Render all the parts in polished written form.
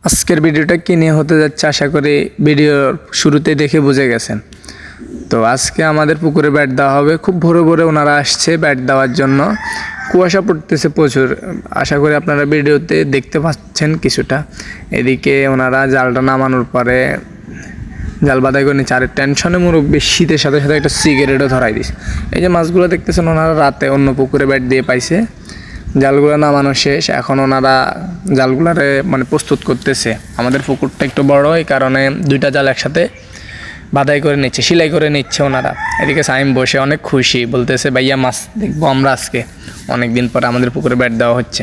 আজকের ভিডিওটা কি নিয়ে হতে যাচ্ছে আশা করি ভিডিওর শুরুতে দেখে বুঝে গেছেন। তো আজকে আমাদের পুকুরে ব্যাট দেওয়া হবে। খুব ভোরে ভোরে ওনারা আসছে ব্যাট দেওয়ার জন্য। কুয়াশা পড়তেছে প্রচুর, আশা করি আপনারা ভিডিওতে দেখতে পাচ্ছেন কিছুটা। এদিকে ওনারা জালটা নামানোর পরে জাল বাদাই করে নিচ্ছে। আর টেনশনে মুরব্বী শীতের সাথে সাথে একটা সিগারেটও ধরাই দিস। এই যে মাছগুলো দেখতেছেন ওনারা রাতে অন্য পুকুরে ব্যাট দিয়ে পাইছে। জালগুলো নামানো শেষ, এখন ওনারা জালগুলারে প্রস্তুত করতেছে। আমাদের পুকুরটা একটু বড়, এই কারণে দুইটা জাল একসাথে বাদাই করে নিচ্ছে, সেলাই করে নিচ্ছে ওনারা। এদিকে সাইম বসে অনেক খুশি, বলতেছে ভাইয়া মাছ দেখবো আমরা আজকে, অনেক দিন পরে আমাদের পুকুরে ব্যাট দেওয়া হচ্ছে।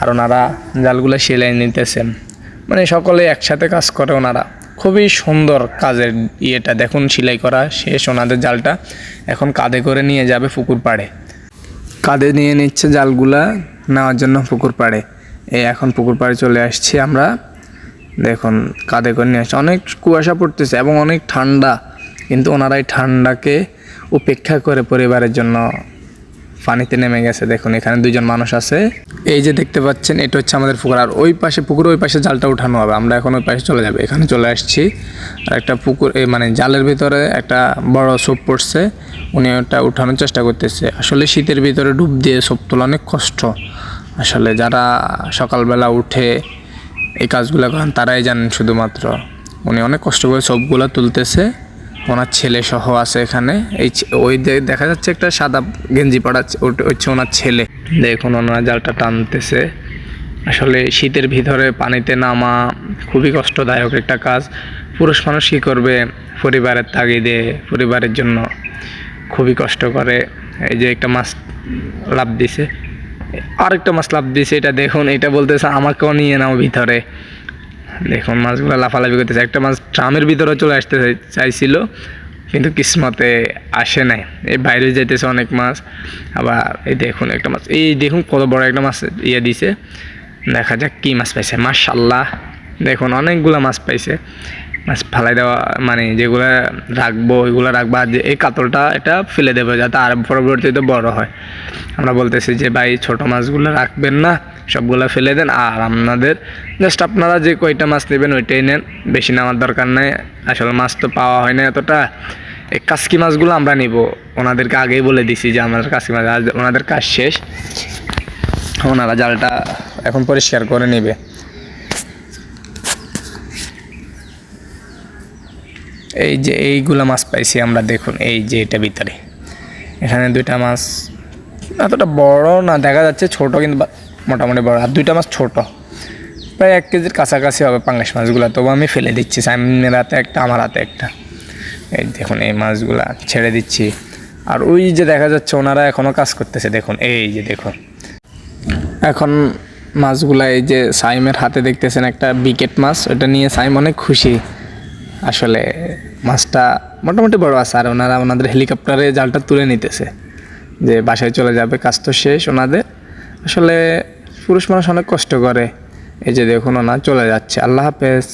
আর ওনারা জালগুলো সেলাই নিতেছে, সকলে একসাথে কাজ করে ওনারা। খুবই সুন্দর কাজের ইয়েটা দেখুন, সেলাই করা শেষ ওনাদের। জালটা এখন কাঁধে করে নিয়ে যাবে পুকুর পাড়ে, কাঁধে নিয়ে নিচ্ছে জালগুলা নেওয়ার জন্য পুকুর পাড়ে। এখন পুকুর পাড়ে চলে আসছি আমরা। দেখুন কাঁধে করে নিয়ে আসছে। অনেক কুয়াশা পড়তেছে এবং অনেক ঠান্ডা, কিন্তু ওনারা এই ঠান্ডাকে উপেক্ষা করে পরিবারের জন্য পানিতে নেমে গেছে। দেখুন এখানে দুইজন মানুষ আছে, এই যে দেখতে পাচ্ছেন এটা হচ্ছে আমাদের পুকুর। আর ওই পাশে পুকুরের ওই পাশে জালটা উঠানো হবে, আমরা এখন ওই পাশে চলে যাবো। এখানে চলে আসছি, আর একটা পুকুর জালের ভিতরে একটা বড় সোপ পড়ছে, উনি ওটা উঠানোর চেষ্টা করতেছে। আসলে শীতের ভিতরে ডুব দিয়ে সোপ তোলা অনেক কষ্ট। আসলে যারা সকালবেলা উঠে এই কাজগুলো করেন তারাই জানেন শুধুমাত্র। উনি অনেক কষ্ট করে সোপগুলো তুলতেছে, ওনার ছেলে সহ আছে এখানে। ওই দেখা যাচ্ছে একটা সাদা গেঞ্জি পরা, ওটা হচ্ছে ওনার ছেলে। দেখুন ওনার জালটা টানতেছে। আসলে শীতের ভিতরে পানিতে নামা খুবই কষ্টদায়ক একটা কাজ। পুরুষ মানুষ কী করবে, পরিবারের তাগিদে, পরিবারের জন্য খুবই কষ্ট করে। এই যে একটা মাছ লাফ দিছে, আরেকটা মাছ লাফ দিছে, এটা দেখুন, এটা বলতেছে আমাকেও নিয়ে নাও ভিতরে। দেখুন মাছগুলো লাফালাফি করতেছে। একটা মাছ ড্রামের ভিতরে চলে আসতে চাইছিল, কিন্তু কিসমতে আসে নাই, এই বাইরে যাইতেছে অনেক মাছ। আবার এই দেখুন একটা মাছ, এই দেখুন কত বড় একটা মাছ দিছে। দেখা যাক কি মাছ পাইছে। মাশাআল্লাহ, দেখুন অনেকগুলো মাছ পাইছে। মাছ ফালাই দেওয়া যেগুলো রাখবো ওইগুলো রাখবো, আর যে এই কাতলটা এটা ফেলে দেবো যাতে আর পরবর্তীতে বড় হয়। আমরা বলতেছি যে ভাই ছোট মাছগুলো রাখবেন না, সবগুলো ফেলে দেন, আর আপনাদের জাস্ট আপনারা যে কয়টা মাছ নেবেন ওইটাই নেন, বেশি নেওয়ার দরকার নেই। আসলে মাছ তো পাওয়া হয় না এতটা। এই কাসকি মাছগুলো আমরা নিব, ওনাদেরকে আগেই বলে দিছি যে আমাদের কাসকি মাছ। আজ ওনাদের কাজ শেষ, ওনারা জালটা এখন পরিষ্কার করে নেবে। এই যে এইগুলা মাছ পাইছি আমরা, দেখুন এই যে এটা ভিতরে, এখানে দুইটা মাছ এতটা বড় না দেখা যাচ্ছে, ছোট কিন্তু মোটামুটি বড়। আর দুইটা মাছ ছোট, প্রায় 1 কেজির কাছাকাছি হবে পাঙ্গাস মাছগুলো। তবু আমি ফেলে দিচ্ছি, সাইমের হাতে একটা, আমার হাতে একটা। এই দেখুন এই মাছগুলা ছেড়ে দিচ্ছি। আর ওই যে দেখা যাচ্ছে ওনারা এখনও কাজ করতেছে, দেখুন এই যে দেখুন এখন মাছগুলা, এই যে সাইমের হাতে দেখতেছেন একটা বিকেট মাছ, ওটা নিয়ে সাইম অনেক খুশি। আসলে মাছটা মোটামুটি বড় আছে। আর ওনারা ওনাদের হেলিকপ্টারে জালটা তুলে নিতেছে, যে বাসায় চলে যাবে, কাজ তো শেষ ওনাদের। আসলে পুরুষ মানুষ অনেক কষ্ট করে। এই যে দেখুন ওনারা চলে যাচ্ছে। আল্লাহ হাফেজ।